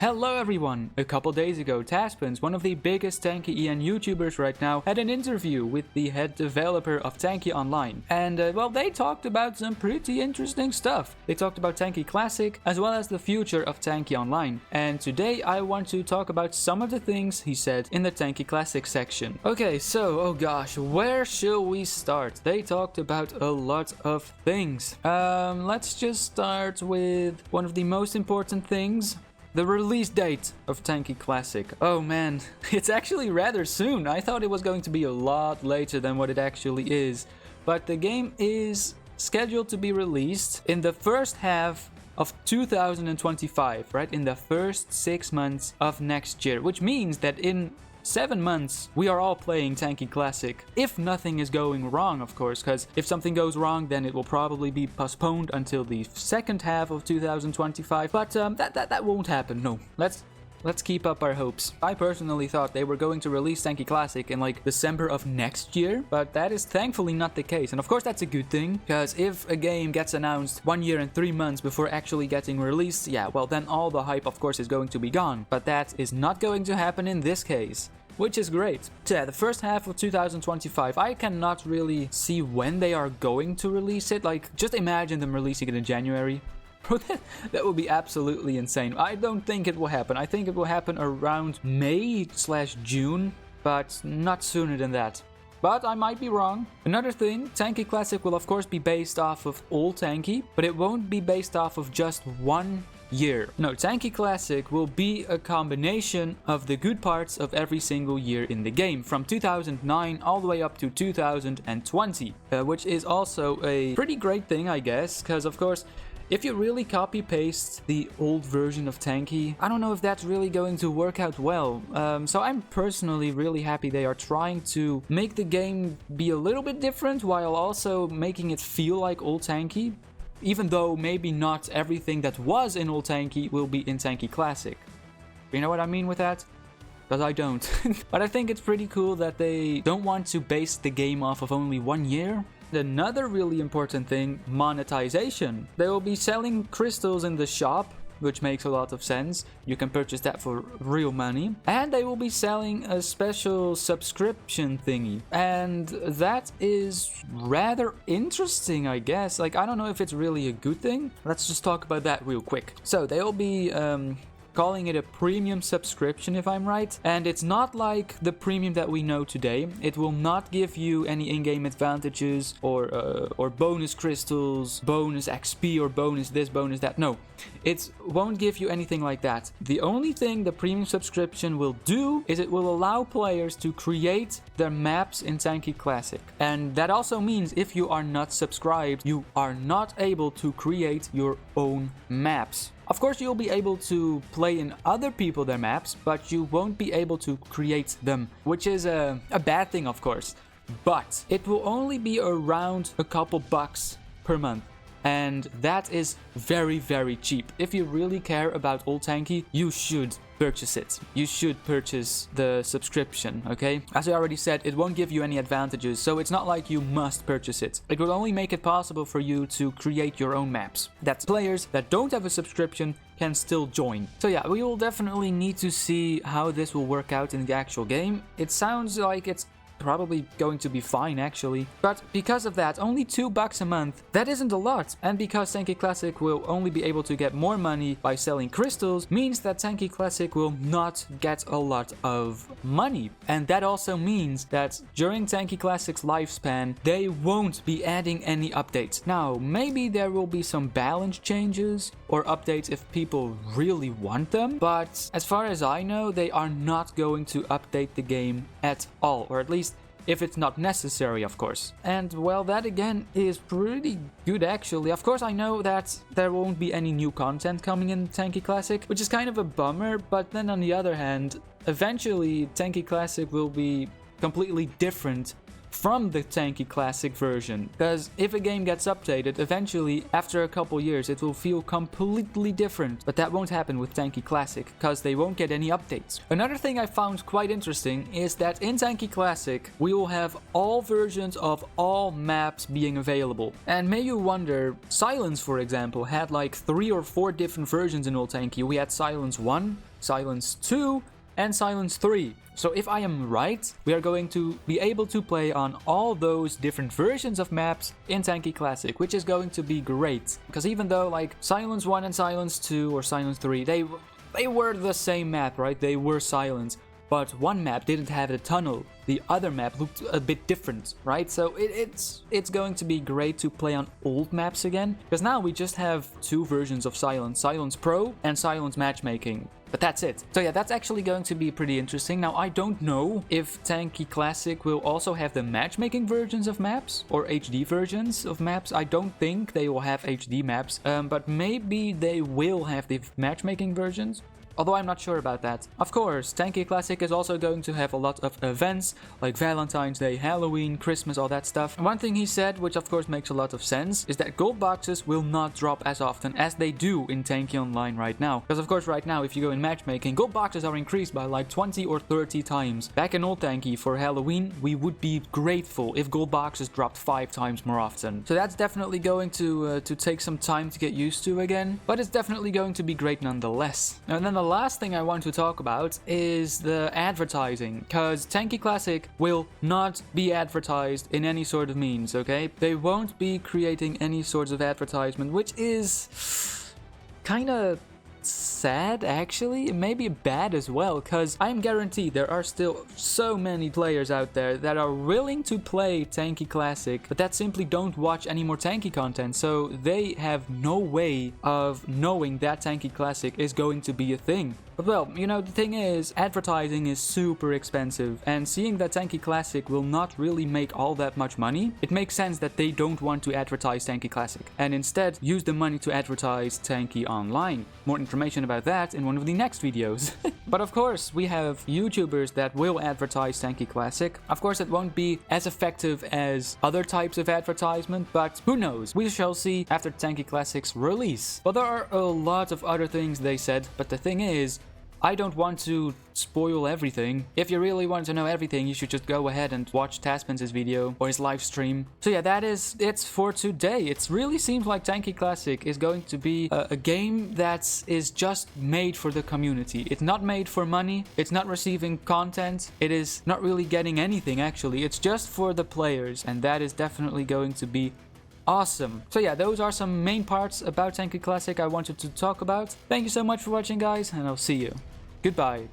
Hello everyone! A couple days ago, Taspins, one of the biggest Tanki EN YouTubers right now, had an interview with the head developer of Tanki Online. And well, they talked about some pretty interesting stuff. They talked about Tanki Classic, as well as the future of Tanki Online. And today I want to talk about some of the things he said in the Tanki Classic section. Okay, so, oh gosh, where shall we start? They talked about a lot of things. Let's just start with one of the most important things. The release date of Tanki Classic. Oh man, it's actually rather soon. I thought it was going to be a lot later than what it actually is. But the game is scheduled to be released in the first half of 2025, right? In the first 6 months of next year, which means that in 7 months, we are all playing Tanki Classic. If nothing is going wrong, of course, because if something goes wrong, then it will probably be postponed until the second half of 2025. But that won't happen, no. Let's keep up our hopes. I personally thought they were going to release Tanki Classic in like December of next year, but that is thankfully not the case. And of course that's a good thing, because if a game gets announced 1 year and 3 months before actually getting released, yeah, well then all the hype of course is going to be gone. But that is not going to happen in this case, which is great. So yeah, the first half of 2025, I cannot really see when they are going to release it. Like, just imagine them releasing it in January. That would be absolutely insane. I don't think it will happen. I think it will happen around May/June, but not sooner than that. But I might be wrong. Another thing, Tanki Classic will of course be based off of old Tanki, but it won't be based off of just 1 year. No, Tanki Classic will be a combination of the good parts of every single year in the game, from 2009 all the way up to 2020, which is also a pretty great thing, I guess, because of course, if you really copy-paste the old version of Tanki, I don't know if that's really going to work out well. So I'm personally really happy they are trying to make the game be a little bit different while also making it feel like old Tanki, even though maybe not everything that was in old Tanki will be in Tanki Classic. You know what I mean with that? Because I don't. But I think it's pretty cool that they don't want to base the game off of only 1 year. Another really important thing, monetization. They will be selling crystals in the shop, which makes a lot of sense. You can purchase that for real money. And they will be selling a special subscription thingy. And that is rather interesting, I guess. Like, I don't know if it's really a good thing. Let's just talk about that real quick. So they will be calling it a premium subscription, if I'm right. And it's not like the premium that we know today. It will not give you any in-game advantages or bonus crystals, bonus XP, or bonus this, bonus that. No, it won't give you anything like that. The only thing the premium subscription will do is it will allow players to create their maps in Tanki Classic. And that also means if you are not subscribed, you are not able to create your own maps. Of course, you'll be able to play in other people their maps, but you won't be able to create them, which is a bad thing, of course. But it will only be around a couple bucks per month. And that is very, very cheap. If you really care about old Tanki, you should purchase it. You should purchase the subscription, okay? As I already said, it won't give you any advantages, so it's not like you must purchase it. It will only make it possible for you to create your own maps, that players that don't have a subscription can still join. So yeah, we will definitely need to see how this will work out in the actual game. It sounds like it's probably going to be fine actually, but because of that, only $2 a month, that isn't a lot. And because Tanki Classic will only be able to get more money by selling crystals, means that Tanki Classic will not get a lot of money. And that also means that during Tanki Classic's lifespan, they won't be adding any updates. Now, maybe there will be some balance changes or updates if people really want them, but as far as I know, they are not going to update the game at all, or at least if it's not necessary, of course. And well, that again is pretty good actually. Of course, I know that there won't be any new content coming in Tanki Classic, which is kind of a bummer, but then on the other hand, eventually Tanki Classic will be completely different from the Tanki Classic version. Because if a game gets updated, eventually, after a couple years, it will feel completely different. But that won't happen with Tanki Classic, because they won't get any updates. Another thing I found quite interesting is that in Tanki Classic, we will have all versions of all maps being available. And may you wonder, Silence, for example, had like 3 or 4 different versions in Old Tanki. We had Silence 1, Silence 2, and Silence 3. So if I am right, we are going to be able to play on all those different versions of maps in Tanki Classic, which is going to be great. Because even though like Silence 1 and Silence 2 or Silence 3, they were the same map, right? They were Silence. But one map didn't have a tunnel. The other map looked a bit different, right? So it's going to be great to play on old maps again. Because now we just have 2 versions of Silence. Silence Pro and Silence Matchmaking. But that's it. So yeah, that's actually going to be pretty interesting. Now, I don't know if Tanki Classic will also have the matchmaking versions of maps or HD versions of maps. I don't think they will have HD maps, but maybe they will have the matchmaking versions. Although I'm not sure about that. Of course, Tanki Classic is also going to have a lot of events like Valentine's Day, Halloween, Christmas, all that stuff. And one thing he said, which of course makes a lot of sense, is that gold boxes will not drop as often as they do in Tanki Online right now. Because of course right now, if you go in matchmaking, gold boxes are increased by like 20 or 30 times. Back in Old Tanki for Halloween, we would be grateful if gold boxes dropped 5 times more often. So that's definitely going to take some time to get used to again. But it's definitely going to be great nonetheless. And then the last thing I want to talk about is the advertising, because Tanki Classic will not be advertised in any sort of means, okay? They won't be creating any sorts of advertisement, which is kinda sad, actually. Maybe bad as well, because I'm guaranteed there are still so many players out there that are willing to play Tanki Classic, but that simply don't watch any more Tanki content, so they have no way of knowing that Tanki Classic is going to be a thing. But well, you know, the thing is, advertising is super expensive, and seeing that Tanki Classic will not really make all that much money, it makes sense that they don't want to advertise Tanki Classic, and instead use the money to advertise Tanki Online. More information about that in one of the next videos. But of course, we have YouTubers that will advertise Tanki Classic. Of course, it won't be as effective as other types of advertisement, but who knows? We shall see after Tanki Classic's release. Well, there are a lot of other things they said, but the thing is, I don't want to spoil everything. If you really want to know everything, you should just go ahead and watch Taspens' video or his live stream. So yeah, that is it for today. It really seems like Tanki Classic is going to be a game that is just made for the community. It's not made for money. It's not receiving content. It is not really getting anything, actually. It's just for the players, and that is definitely going to be awesome. So yeah, those are some main parts about Tanki Classic I wanted to talk about. Thank you so much for watching, guys, and I'll see you. Goodbye.